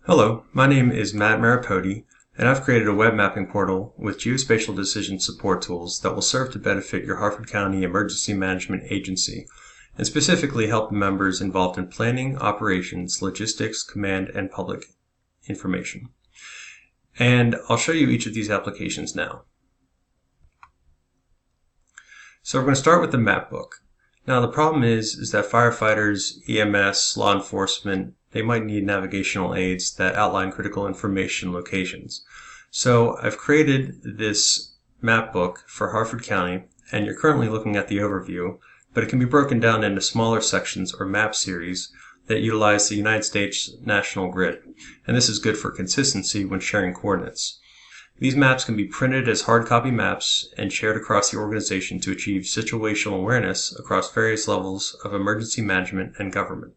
Hello, my name is Matt Marrapodi, and I've created a web mapping portal with geospatial decision support tools that will serve to benefit your Harford County Emergency Management Agency, and specifically help members involved in planning, operations, logistics, command, and public information. And I'll show you each of these applications now. So we're going to start with the map book. Now the problem is that firefighters, EMS, law enforcement, they might need navigational aids that outline critical information locations. So I've created this map book for Harford County, and you're currently looking at the overview, but it can be broken down into smaller sections or map series that utilize the United States National Grid. And this is good for consistency when sharing coordinates. These maps can be printed as hard copy maps and shared across the organization to achieve situational awareness across various levels of emergency management and government.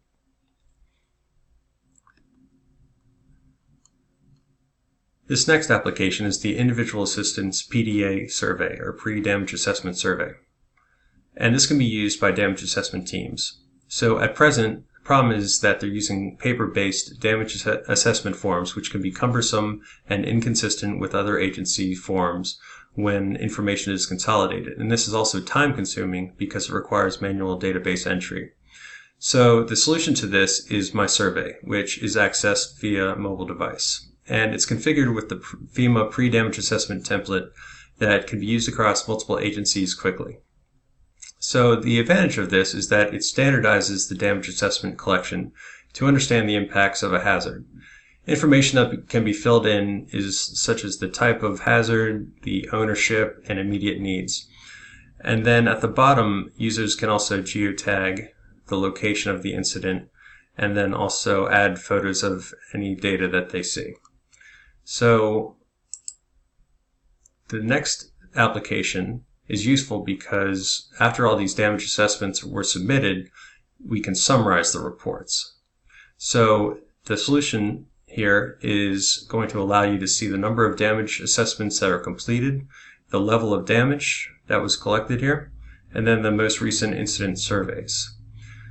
This next application is the Individual Assistance PDA Survey, or Pre-Damage Assessment Survey. And this can be used by damage assessment teams. So at present, the problem is that they're using paper-based damage assessment forms, which can be cumbersome and inconsistent with other agency forms when information is consolidated. And this is also time-consuming because it requires manual database entry. So the solution to this is My Survey, which is accessed via mobile device. And it's configured with the FEMA pre-damage assessment template that can be used across multiple agencies quickly. So the advantage of this is that it standardizes the damage assessment collection to understand the impacts of a hazard. Information that can be filled in is such as the type of hazard, the ownership, and immediate needs. And then at the bottom, users can also geotag the location of the incident and then also add photos of any data that they see. So the next application is useful because after all these damage assessments were submitted, we can summarize the reports. So the solution here is going to allow you to see the number of damage assessments that are completed, the level of damage that was collected here, and then the most recent incident surveys.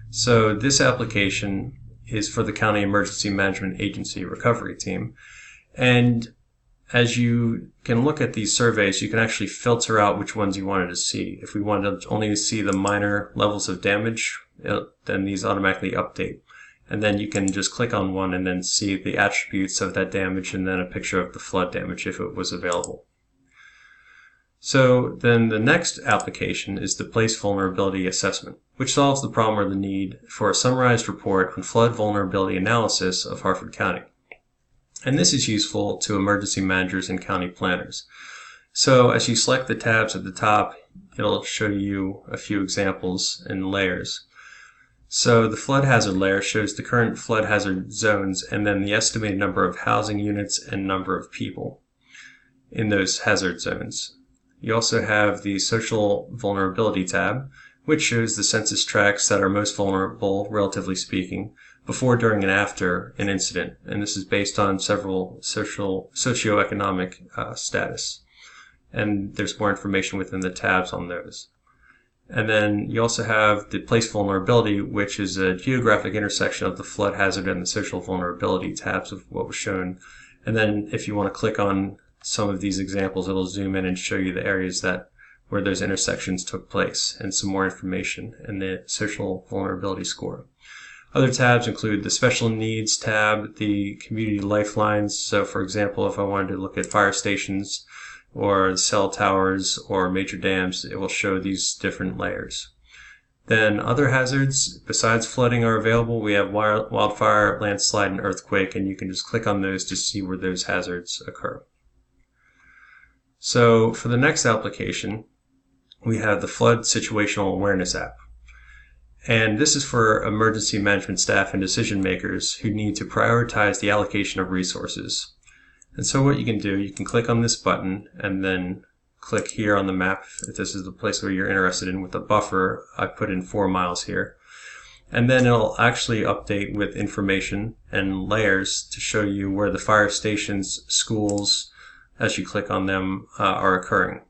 So this application is for the County Emergency Management Agency recovery team. And as you can look at these surveys, you can actually filter out which ones you wanted to see. If we wanted to only see the minor levels of damage, then these automatically update. And then you can just click on one and then see the attributes of that damage and then a picture of the flood damage if it was available. So then the next application is the Place Vulnerability Assessment, which solves the problem or the need for a summarized report on flood vulnerability analysis of Harford County. And this is useful to emergency managers and county planners. So as you select the tabs at the top, it'll show you a few examples and layers. So the flood hazard layer shows the current flood hazard zones and then the estimated number of housing units and number of people in those hazard zones. You also have the Social Vulnerability tab, which shows the census tracts that are most vulnerable, relatively speaking, before, during, and after an incident. And this is based on several socioeconomic status. And there's more information within the tabs on those. And then you also have the Place Vulnerability, which is a geographic intersection of the flood hazard and the social vulnerability tabs of what was shown. And then if you want to click on some of these examples, it'll zoom in and show you the areas where those intersections took place and some more information and the social vulnerability score. Other tabs include the Special Needs tab, the Community Lifelines. So for example, if I wanted to look at fire stations or cell towers or major dams, it will show these different layers. Then other hazards besides flooding are available. We have wildfire, landslide, and earthquake, and you can just click on those to see where those hazards occur. So for the next application, we have the Flood Situational Awareness app. And this is for emergency management staff and decision makers who need to prioritize the allocation of resources. And so what you can do, you can click on this button and then click here on the map if this is the place where you're interested in with a buffer. I put in 4 miles here. And then it'll actually update with information and layers to show you where the fire stations, schools, as you click on them, are occurring.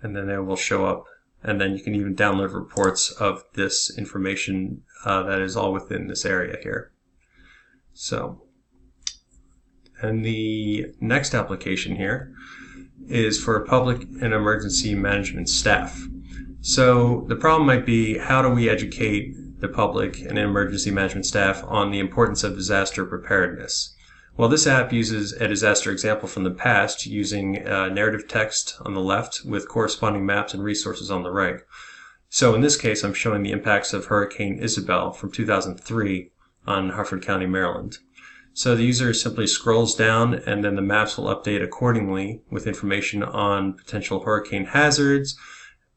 And then they will show up. And then you can even download reports of this information that is all within this area here. And the next application here is for public and emergency management staff. So the problem might be, how do we educate the public and emergency management staff on the importance of disaster preparedness? Well, this app uses a disaster example from the past using narrative text on the left with corresponding maps and resources on the right. So in this case, I'm showing the impacts of Hurricane Isabel from 2003 on Harford County, Maryland. So the user simply scrolls down, and then the maps will update accordingly with information on potential hurricane hazards,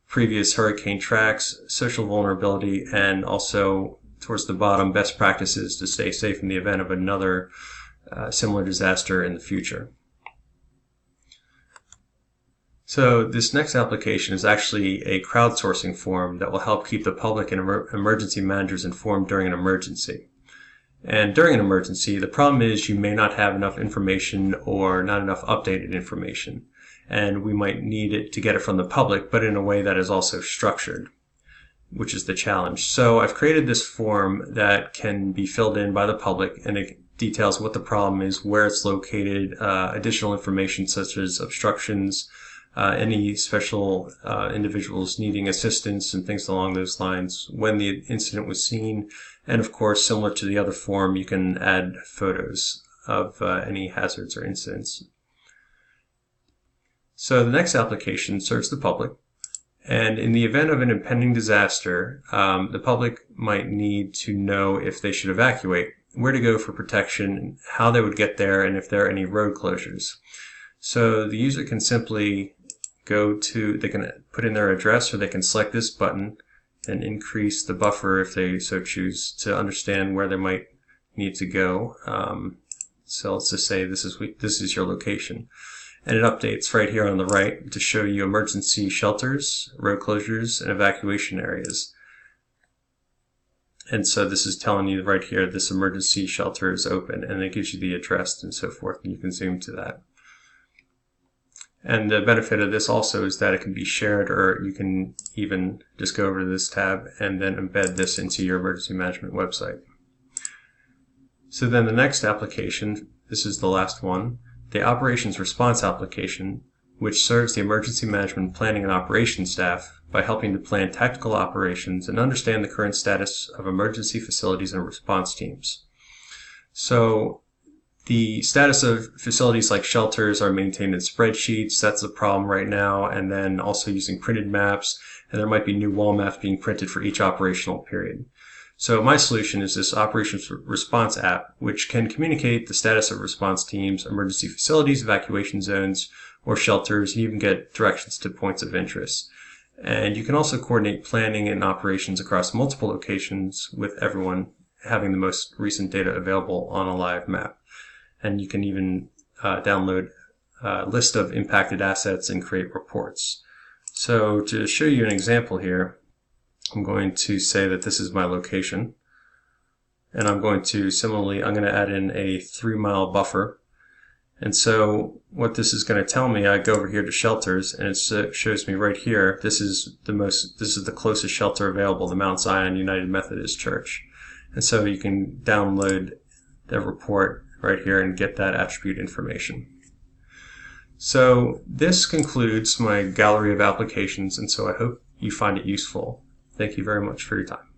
previous hurricane tracks, social vulnerability, and also towards the bottom, best practices to stay safe in the event of another similar disaster in the future. So this next application is actually a crowdsourcing form that will help keep the public and emergency managers informed during an emergency. And during an emergency, the problem is you may not have enough information or not enough updated information. And we might need it to get it from the public, but in a way that is also structured, which is the challenge. So I've created this form that can be filled in by the public, and it details what the problem is, where it's located, additional information such as obstructions, any special individuals needing assistance and things along those lines, when the incident was seen, and of course, similar to the other form, you can add photos of any hazards or incidents. So the next application serves the public, and in the event of an impending disaster, the public might need to know if they should evacuate, where to go for protection, how they would get there, and if there are any road closures. So the user can simply they can put in their address, or they can select this button and increase the buffer if they so choose to understand where they might need to go. So let's just say this is your location. And it updates right here on the right to show you emergency shelters, road closures, and evacuation areas. And so this is telling you right here, this emergency shelter is open, and it gives you the address and so forth, and you can zoom to that. And the benefit of this also is that it can be shared, or you can even just go over to this tab and then embed this into your emergency management website. So then the next application, this is the last one, the Operations Response application, which serves the emergency management planning and operations staff by helping to plan tactical operations and understand the current status of emergency facilities and response teams. So the status of facilities like shelters are maintained in spreadsheets. That's a problem right now. And then also using printed maps, and there might be new wall maps being printed for each operational period. So my solution is this Operations Response app, which can communicate the status of response teams, emergency facilities, evacuation zones, or shelters, and even get directions to points of interest. And you can also coordinate planning and operations across multiple locations with everyone having the most recent data available on a live map. And you can even download a list of impacted assets and create reports. So to show you an example here, I'm going to say that this is my location, and I'm going to add in a 3-mile buffer. And so what this is going to tell me, I go over here to shelters, and it shows me right here, this is the closest shelter available, the Mount Zion United Methodist Church. And so you can download the report right here and get that attribute information. So this concludes my gallery of applications, and so I hope you find it useful. Thank you very much for your time.